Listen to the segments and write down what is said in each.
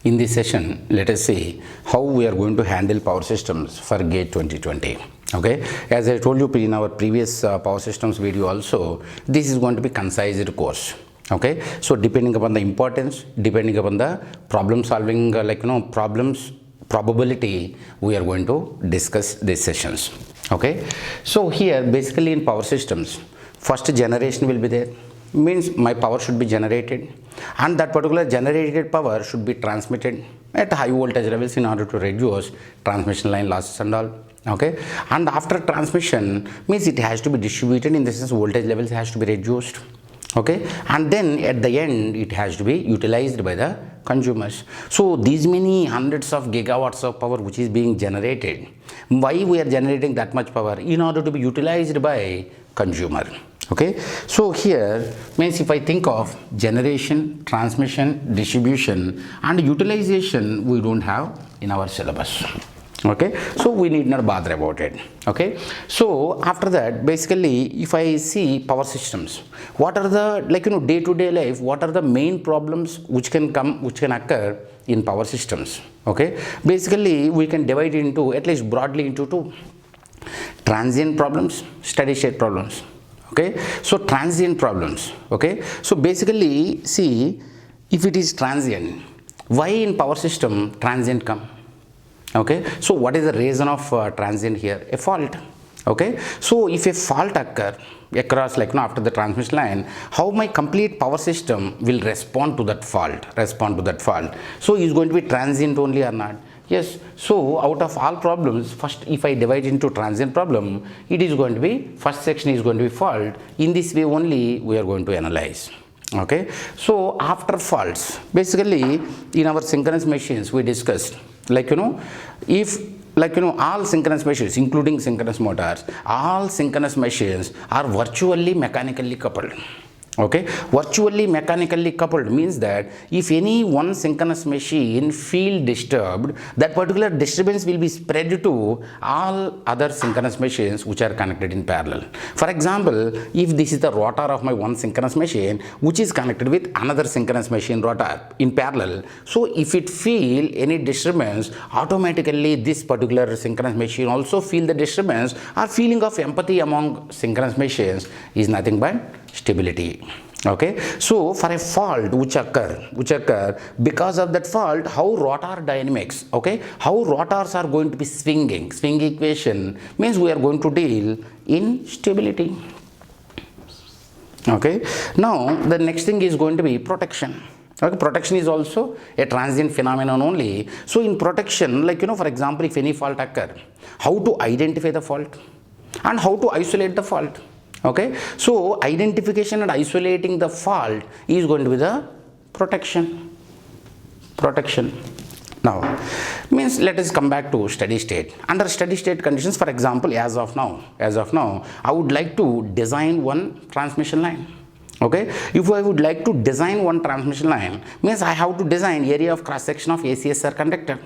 In this session, let us see how we are going to handle power systems for GATE 2020. Okay, as I told you in our previous power systems video also, this is going to be concised course. Okay, so depending upon the importance, depending upon the problem solving, problems probability, we are going to discuss these sessions. Okay, so here basically in power systems, first generation will be there, means my power should be generated, and that particular generated power should be transmitted at high voltage levels in order to reduce transmission line losses and all. Okay, and after transmission means it has to be distributed, in the sense voltage levels has to be reduced. Okay, and then at the end it has to be utilized by the consumers. So these many hundreds of gigawatts of power which is being generated, why we are generating that much power? In order to be utilized by consumer. Okay, so here means if I think of generation, transmission, distribution and utilization, we don't have in our syllabus. Okay, so we need not bother about it. Okay, so after that, basically if I see power systems, what are the day-to-day life, what are the main problems which can occur in power systems? Okay, basically we can divide into at least broadly into two: transient problems, steady state problems. Okay, so transient problems. Okay, so basically see, if it is transient, why in power system transient come? Okay, so what is the reason of transient here? A fault. Okay, so if a fault occur across after the transmission line, how my complete power system will respond to that fault? So is going to be transient only or not? Yes. So out of all problems, first if I divide into transient problem, it is going to be, first section is going to be fault. In this way only we are going to analyze. Okay, so after faults, basically in our synchronous machines we discussed, if all synchronous machines, including synchronous motors, all synchronous machines are virtually mechanically coupled. Okay, virtually mechanically coupled means that if any one synchronous machine feel disturbed, that particular disturbance will be spread to all other synchronous machines which are connected in parallel. For example, if this is the rotor of my one synchronous machine which is connected with another synchronous machine rotor in parallel, so if it feel any disturbance, automatically this particular synchronous machine also feel the disturbance, or feeling of empathy among synchronous machines is nothing but stability. Okay, so for a fault which occur because of that fault, how rotor dynamics, okay, how rotors are going to be swing equation means we are going to deal in stability. Okay, now the next thing is going to be protection. Okay, protection is also a transient phenomenon only. So in protection, for example, if any fault occur, how to identify the fault and how to isolate the fault. Okay, so identification and isolating the fault is going to be the protection. Now means let us come back to steady state. Under steady state conditions, for example, as of now I would like to design one transmission line. Okay, if I would like to design one transmission line, means I have to design area of cross section of ACSR conductor.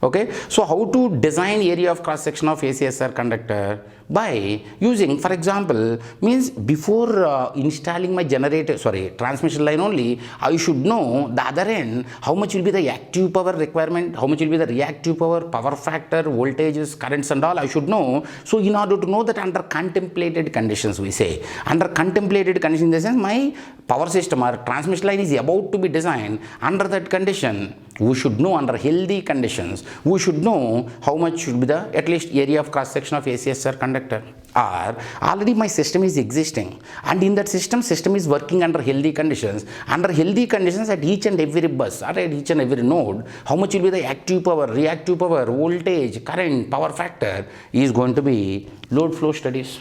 Okay, so how to design area of cross section of ACSR conductor? By using, for example, means before installing my transmission line only, I should know the other end, how much will be the active power requirement, how much will be the reactive power factor, voltages, currents and all I should know. So in order to know that, under contemplated conditions, we say, under contemplated conditions in the sense my power system or transmission line is about to be designed, under that condition we should know, under healthy conditions we should know how much should be the at least area of cross section of ACSR conductor, or already my system is existing and in that system is working under healthy conditions. Under healthy conditions, at each and every bus or at each and every node, how much will be the active power, reactive power, voltage, current, power factor is going to be load flow studies.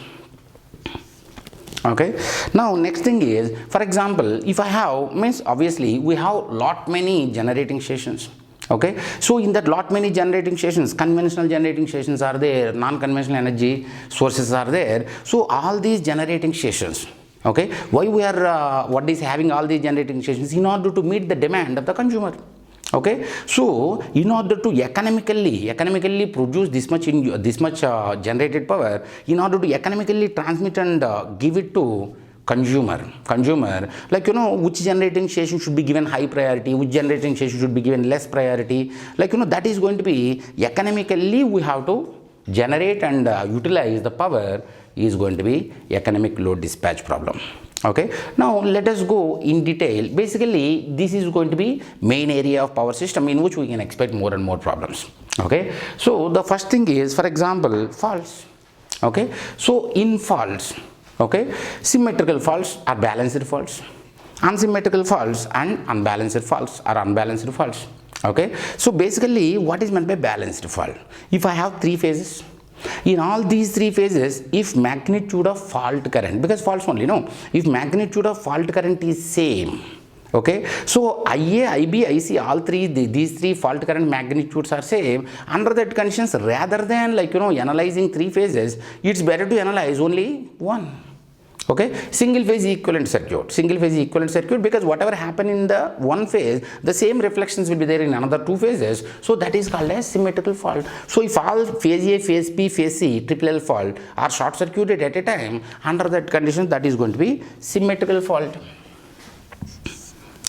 Okay, now next thing is, for example, if I have, means obviously we have lot many generating stations. Okay, so in that lot many generating stations, conventional generating stations are there, non-conventional energy sources are there. So all these generating stations, okay, why we are what is having all these generating stations? In order to meet the demand of the consumer. Okay, so in order to economically produce this much generated power, in order to economically transmit and give it to consumer, like which generating station should be given high priority, which generating station should be given less priority, like that is going to be economically we have to generate and utilize the power is going to be economic load dispatch problem. Okay, now let us go in detail. Basically this is going to be main area of power system in which we can expect more and more problems. Okay, so the first thing is, for example, faults. Okay, so in faults, okay, symmetrical faults are balanced faults, unsymmetrical faults and unbalanced faults are unbalanced faults. Okay, so basically what is meant by balanced fault? If I have three phases, in all these three phases, if magnitude of fault current, because faults only, no, if magnitude of fault current is same, okay, so IA, IB, IC, all three, these three fault current magnitudes are same, under that conditions, rather than analyzing three phases, it's better to analyze only one. Okay, single phase equivalent circuit, because whatever happen in the one phase, the same reflections will be there in another two phases, so that is called as symmetrical fault. So if all phase A, phase B, phase C, triple L fault are short circuited at a time, under that condition, that is going to be symmetrical fault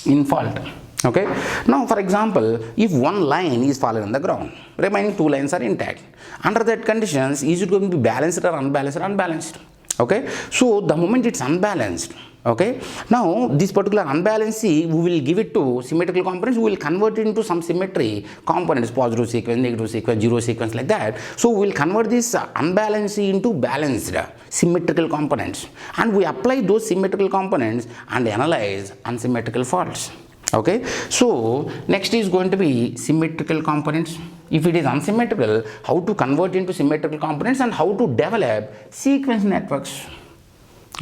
in fault. Okay, now for example, if one line is fallen on the ground, remaining two lines are intact, under that conditions, is it going to be balanced or unbalanced? Unbalanced. Okay, so the moment it's unbalanced, okay, now this particular unbalanced, we will give it to symmetrical components, we will convert it into some symmetry components, positive sequence, negative sequence, zero sequence, like that. So we will convert this unbalanced into balanced symmetrical components, and we apply those symmetrical components and analyze unsymmetrical faults. Okay, so next is going to be symmetrical components. If it is unsymmetrical, how to convert into symmetrical components and how to develop sequence networks.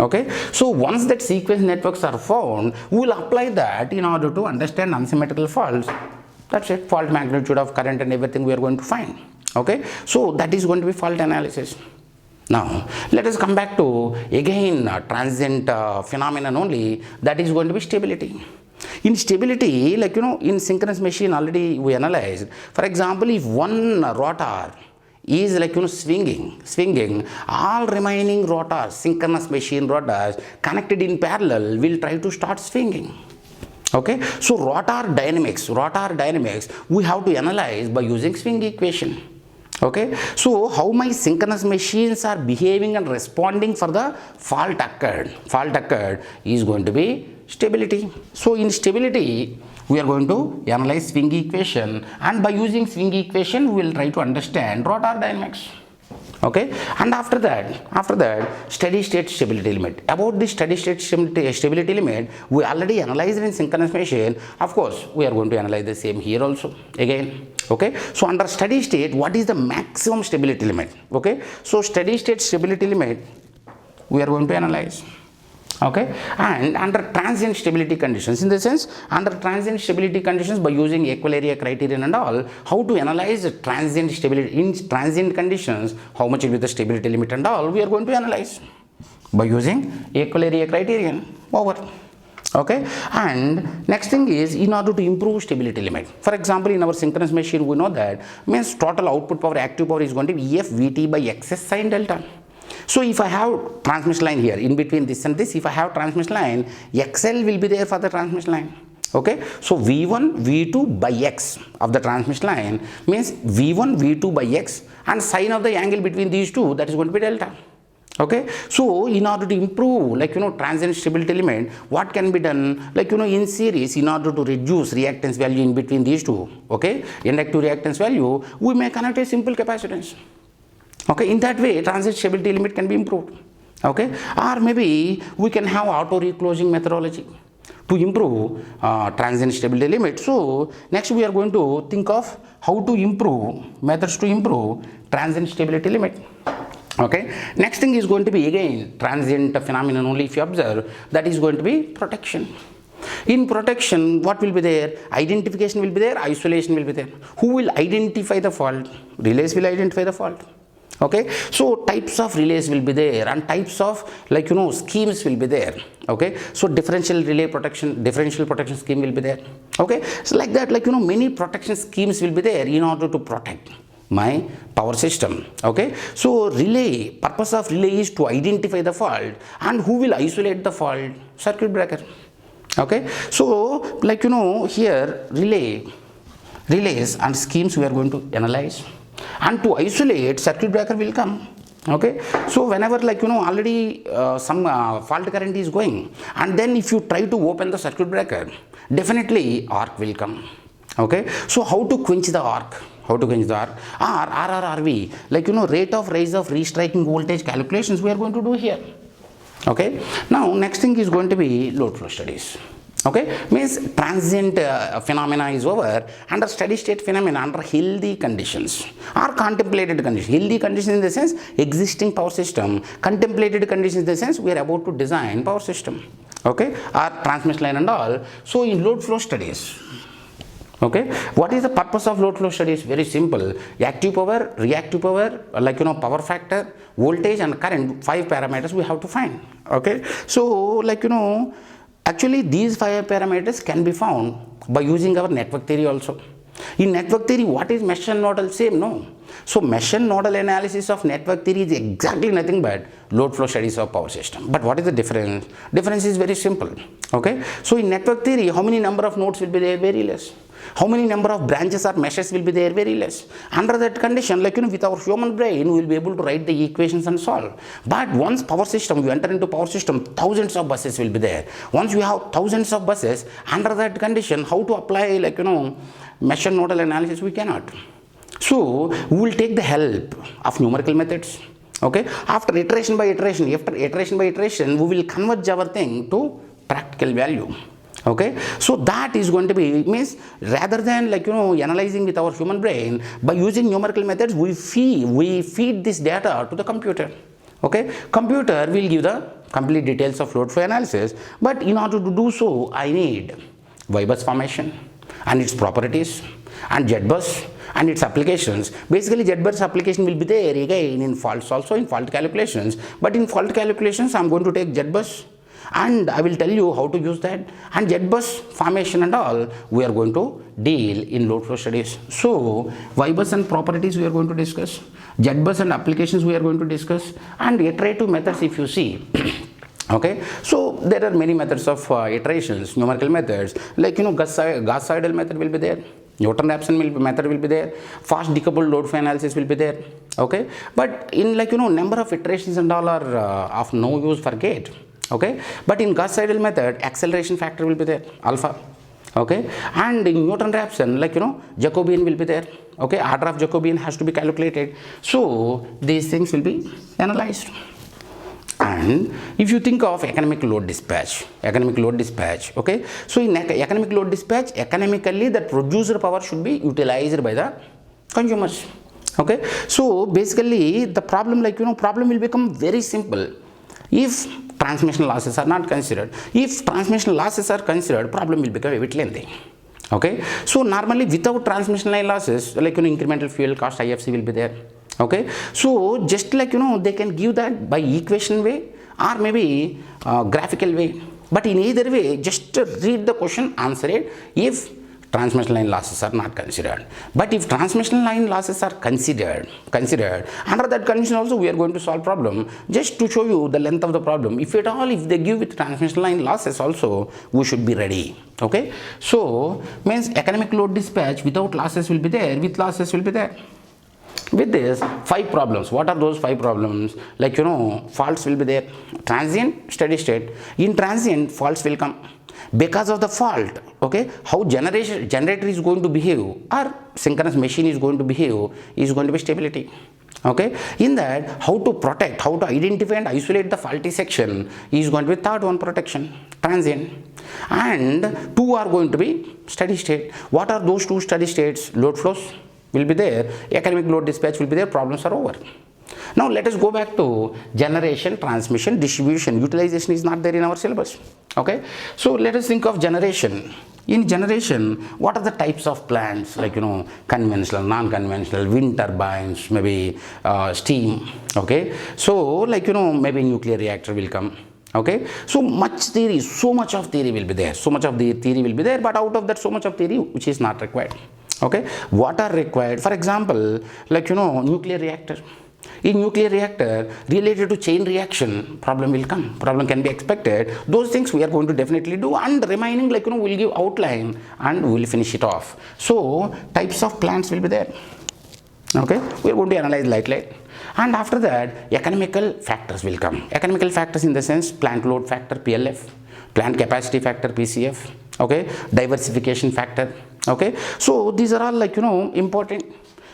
Okay, so once that sequence networks are found, we will apply that in order to understand unsymmetrical faults. That's it, fault magnitude of current and everything we are going to find. Okay, so that is going to be fault analysis. Now let us come back to again transient phenomenon only, that is going to be stability. In stability, in synchronous machine already we analyzed. For example, if one rotor is swinging, all remaining rotors, synchronous machine rotors connected in parallel will try to start swinging. Okay, so rotor dynamics we have to analyze by using swing equation. Okay, so how my synchronous machines are behaving and responding for the fault occurred is going to be stability. So in stability, we are going to analyze swing equation, and by using swing equation, we will try to understand rotor dynamics. Okay, and after that, steady state stability limit. About the steady state stability limit, we already analyzed in synchronous machine. Of course, we are going to analyze the same here also again. Okay, so under steady state, what is the maximum stability limit? Okay, so steady state stability limit we are going to analyze. Okay, and under transient stability conditions, in the sense under transient stability conditions, by using equal criterion and all, how to analyze transient stability in transient conditions, how much will be the stability limit and all, we are going to analyze by using equal criterion over. Okay, and next thing is, in order to improve stability limit, for example, in our synchronous machine, we know that means total output power, active power is going to be EF VT by XS sin delta. So if I have transmission line here, in between this and this, if I have transmission line, XL will be there for the transmission line. Okay, so V1, V2 by X of the transmission line means V1, V2 by X, and sine of the angle between these two, that is going to be delta. Okay, so in order to improve transient stability limit, what can be done, in series, in order to reduce reactance value in between these two, okay, inductive reactance value, we may connect a simple capacitance. Okay, in that way transient stability limit can be improved. Okay, or maybe we can have auto reclosing methodology to improve transient stability limit. So next we are going to think of how to improve methods to improve transient stability limit. Okay, next thing is going to be again transient phenomenon only. If you observe, that is going to be protection. In protection, what will be there? Identification will be there, isolation will be there. Who will identify the fault? Relays will identify the fault. Okay, so types of relays will be there, and types of schemes will be there. Okay, so differential protection scheme will be there. Okay, so like that, many protection schemes will be there in order to protect. my power system. Okay, so relay, purpose of relay is to identify the fault, and who will isolate the fault? Circuit breaker. Okay, so like here relays and schemes we are going to analyze, and to isolate, circuit breaker will come. Okay, so whenever already some fault current is going, and then if you try to open the circuit breaker, definitely arc will come. Okay, so how to quench the arc? How to quench the arc? RRRV, rate of rise of restriking voltage calculations we are going to do here. Okay, now next thing is going to be load flow studies. Okay, means transient phenomena is over, under steady state phenomena, under healthy conditions or contemplated conditions. Healthy conditions in the sense existing power system, contemplated conditions in the sense we are about to design power system. Okay, or transmission line and all. So in load flow studies, okay, what is the purpose of load flow studies? Very simple: active power, reactive power, power factor, voltage and current, 5 parameters we have to find. Okay, so actually these 5 parameters can be found by using our network theory also. In network theory, what is mesh and nodal? Same, no? So mesh and nodal analysis of network theory is exactly nothing but load flow studies of power system. But what is the difference? Difference is very simple. Okay, so in network theory, how many number of nodes will be there? Very less. How many number of branches or meshes will be there? Very less. Under that condition, with our human brain, we will be able to write the equations and solve. But once power system, you enter into power system, thousands of buses will be there. Once you have thousands of buses, under that condition, how to apply mesh and nodal analysis? We cannot. So we will take the help of numerical methods. Okay, after iteration by iteration, we will converge our thing to practical value. Okay, so that is going to be, means rather than analyzing with our human brain, by using numerical methods, we feed this data to the computer. Okay, computer will give the complete details of load flow analysis, but in order to do so, I need Y-bus formation and its properties, and Z-bus and its applications. Basically, Z-bus application will be there again in faults, also in fault calculations, but in fault calculations I am going to take Z-bus, and I will tell you how to use that, and Z-bus formation and all we are going to deal in load flow studies. So Y-bus and properties we are going to discuss, Z-bus and applications we are going to discuss, and iterative methods if you see. Okay, so there are many methods of iterations, numerical methods, Gauss-Seidel method will be there, Newton-Raphson method will be there, fast decoupled load flow analysis will be there. Okay, but in number of iterations and all are of no use for gate. Okay, but in Gauss-Seidel method, acceleration factor will be there, alpha. Okay, and in Newton-Raphson, Jacobian will be there. Okay, order of Jacobian has to be calculated. So these things will be analyzed. And if you think of economic load dispatch, okay, so in economic load dispatch, economically the producer power should be utilized by the consumers. Okay, so basically the problem problem will become very simple if transmission losses are not considered. If transmission losses are considered, problem will become a bit lengthy. Okay, so normally without transmission line losses, incremental fuel cost IFC will be there. Okay, so just they can give that by equation way or maybe graphical way, but in either way just read the question, answer it if transmission line losses are not considered. But if transmission line losses are considered, under that condition also we are going to solve problem. Just to show you the length of the problem, if at all if they give with transmission line losses also, we should be ready. Okay, so means economic load dispatch without losses will be there, with losses will be there. With this 5 problems, what are those 5 problems? Faults will be there, transient, steady state. In transient, faults will come because of the fault. Okay, how generator is going to behave or synchronous machine is going to behave is going to be stability. Okay, in that how to protect, how to identify and isolate the faulty section is going to be third one, protection, transient, and 2 are going to be steady state. What are those 2 steady states? Load flows will be there, economic load dispatch will be there, problems are over. Now let us go back to generation, transmission, distribution. Utilization is not there in our syllabus. Okay, so let us think of generation. In generation, what are the types of plants, conventional, non-conventional, wind turbines, maybe steam. Okay, so maybe nuclear reactor will come. Okay, so much theory, so much of theory will be there, but out of that so much of theory which is not required. Okay, what are required? For example, like nuclear reactor. In nuclear reactor, related to chain reaction, problem will come. Problem can be expected. Those things we are going to definitely do, and remaining we'll give outline and we'll finish it off. So types of plants will be there. Okay, we are going to analyze light. And after that, economical factors will come. Economical factors in the sense plant load factor, PLF, plant capacity factor, PCF. Okay, diversification factor. Okay, so these are all important,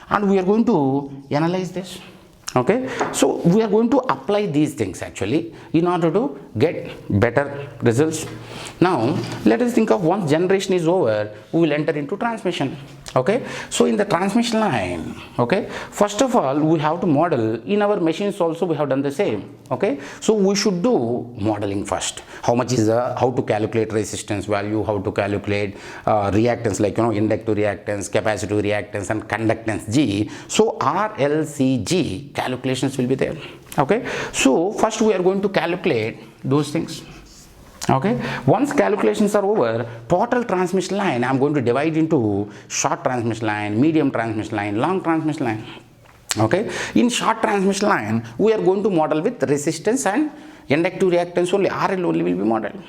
and we are going to analyze this. Okay, so we are going to apply these things actually in order to get better results. Now let us think of once generation is over, we will enter into transmission. Okay, so in the transmission line, okay, first of all we have to model. In our machines also we have done the same. Okay, so we should do modeling first. How much is how to calculate resistance value, how to calculate reactance inductive reactance, capacitive reactance, and conductance G. So RLCG calculations will be there. Okay, so first we are going to calculate those things. Okay, once calculations are over, total transmission line I am going to divide into short transmission line, medium transmission line, long transmission line. Okay, in short transmission line we are going to model with resistance and inductive reactance only. RL only will be modeled.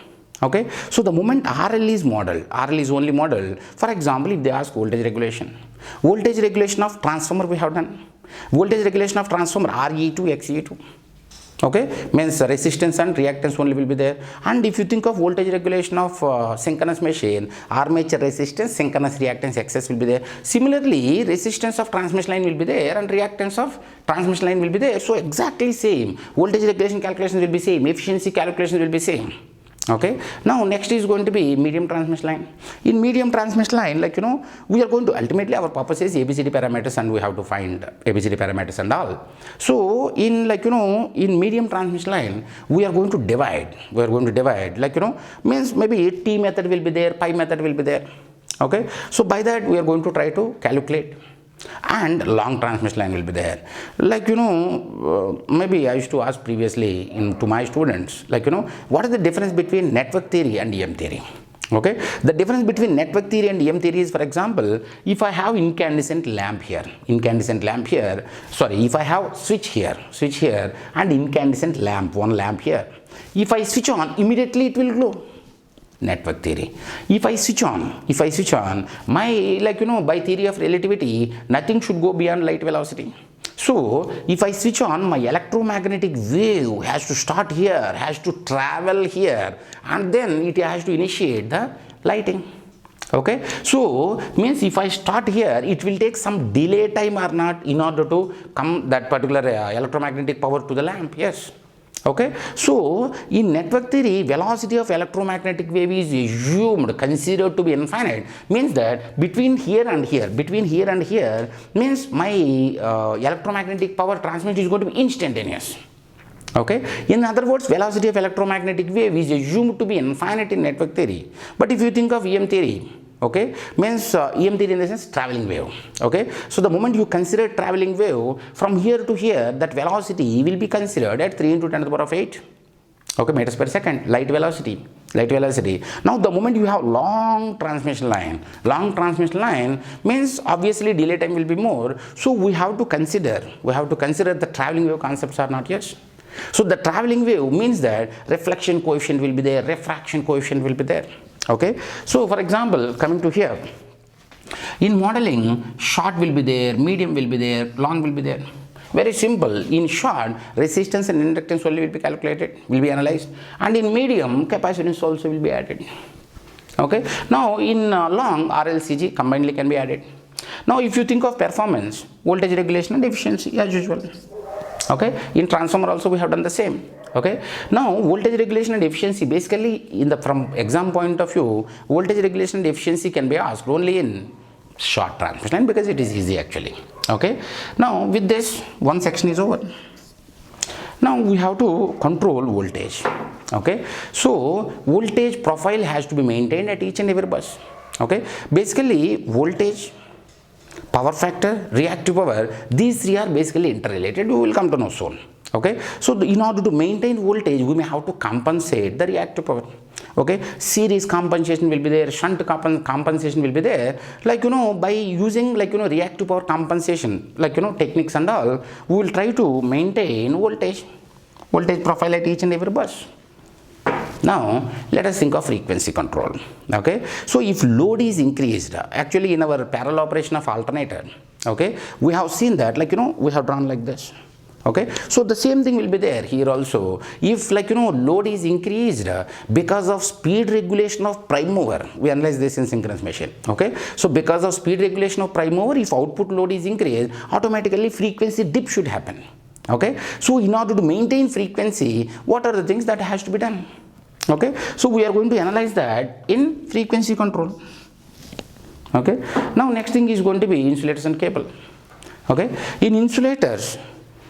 Okay, so the moment RL is modeled, RL is only modeled. For example, if they ask voltage regulation of transformer we have done. Voltage regulation of transformer RE2, XE2. Okay, means resistance and reactance only will be there. And if you think of voltage regulation of synchronous machine, armature resistance, synchronous reactance, XS will be there. Similarly, resistance of transmission line will be there and reactance of transmission line will be there. So exactly same. Voltage regulation calculations will be same. Efficiency calculations will be same. Okay, now next is going to be medium transmission line. In medium transmission line, we are going to ultimately our purpose is ABCD parameters, and we have to find ABCD parameters and all. So in in medium transmission line we are going to divide. Means maybe T method will be there, pi method will be there. Okay, so by that we are going to try to calculate. And long transmission line will be there. Maybe I used to ask previously to my students, what is the difference between network theory and EM theory? Okay, the difference between network theory and EM theory is, for example, if I have incandescent lamp here, if I have switch here and incandescent lamp, one lamp here, if I switch on, immediately it will glow. Network theory. If I switch on, my by theory of relativity, nothing should go beyond light velocity. So if I switch on, my electromagnetic wave has to start here, has to travel here, and then it has to initiate the lighting. Okay, so means if I start here, it will take some delay time or not in order to come that particular electromagnetic power to the lamp. Yes. Okay, so in network theory, velocity of electromagnetic wave is assumed, considered to be infinite. Means that between here and here, means my electromagnetic power transmitted is going to be instantaneous. Okay, in other words, velocity of electromagnetic wave is assumed to be infinite in network theory. But if you think of EM theory, okay, means EM theory in the sense traveling wave. Okay, so the moment you consider traveling wave from here to here, that velocity will be considered at 3 × 10⁸. Okay, meters per second, light velocity. Now the moment you have long transmission line means obviously delay time will be more. So we have to consider the traveling wave concepts are not yet. So the traveling wave means that reflection coefficient will be there, refraction coefficient will be there. Okay, so for example, coming to here, in modeling, short will be there, medium will be there, long will be there. Very simple. In short, resistance and inductance only will be calculated, will be analyzed, and in medium, capacitance also will be added. Okay, now in long, RLCG combinedly can be added. Now if you think of performance, voltage regulation and efficiency as usual. Okay, in transformer also we have done the same. Okay, now voltage regulation and efficiency, basically from exam point of view, voltage regulation and efficiency can be asked only in short transmission line because it is easy actually. Okay, now with this one section is over. Now we have to control voltage. Okay, so voltage profile has to be maintained at each and every bus. Okay, basically voltage, power factor, reactive power, these three are basically interrelated. We will come to know soon. Okay, so in order to maintain voltage, we may have to compensate the reactive power. Okay, series compensation will be there, shunt compensation will be there, like by using reactive power compensation, techniques and all, we will try to maintain voltage profile at each and every bus. Now let us think of frequency control. Okay, so if load is increased, actually in our parallel operation of alternator, okay, we have seen that we have drawn like this. Okay, so the same thing will be there here also. If load is increased because of speed regulation of prime mover, we analyze this in synchronous machine. Okay, so because of speed regulation of prime mover, if output load is increased, automatically frequency dip should happen. Okay, so in order to maintain frequency, what are the things that has to be done? Okay, so we are going to analyze that in frequency control. Okay, now next thing is going to be insulators and cable. Okay, in insulators,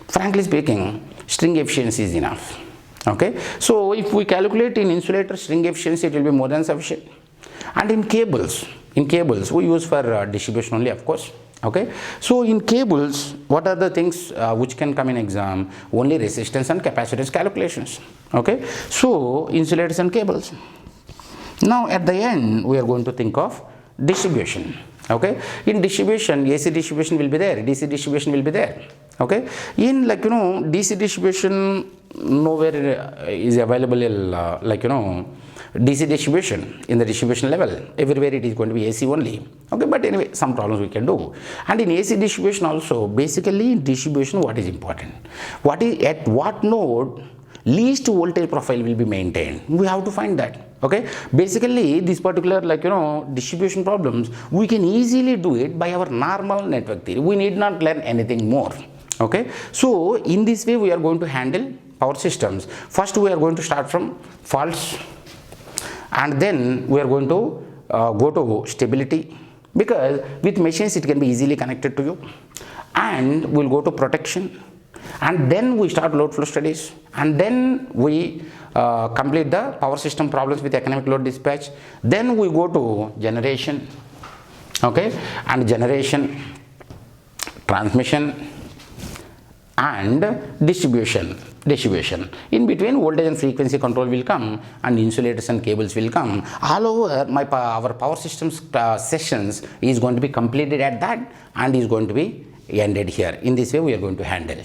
frankly speaking, string efficiency is enough. Okay, so if we calculate in insulator string efficiency, it will be more than sufficient. And in cables we use for distribution only, of course. Okay, so in cables, what are the things which can come in exam? Only resistance and capacitance calculations. Okay, so insulators and cables. Now at the end, we are going to think of distribution. Okay, in distribution, AC distribution will be there, DC distribution will be there. Okay, in DC distribution, nowhere is available DC distribution in the distribution level. Everywhere it is going to be AC only. Okay, but anyway, some problems we can do. And in AC distribution also, basically in distribution, what is important? What is at what node least voltage profile will be maintained? We have to find that. Okay, basically this particular distribution problems, we can easily do it by our normal network theory. We need not learn anything more. Okay, so in this way we are going to handle power systems. First we are going to start from faults, and then we are going to go to stability, because with machines it can be easily connected to you, and we'll go to protection, and then we start load flow studies, and then we complete the power system problems with economic load dispatch. Then we go to generation. Okay, and generation, transmission, and distribution. In between, voltage and frequency control will come, and insulators and cables will come. All over our power systems sessions is going to be completed at that, and is going to be ended here. In this way we are going to handle.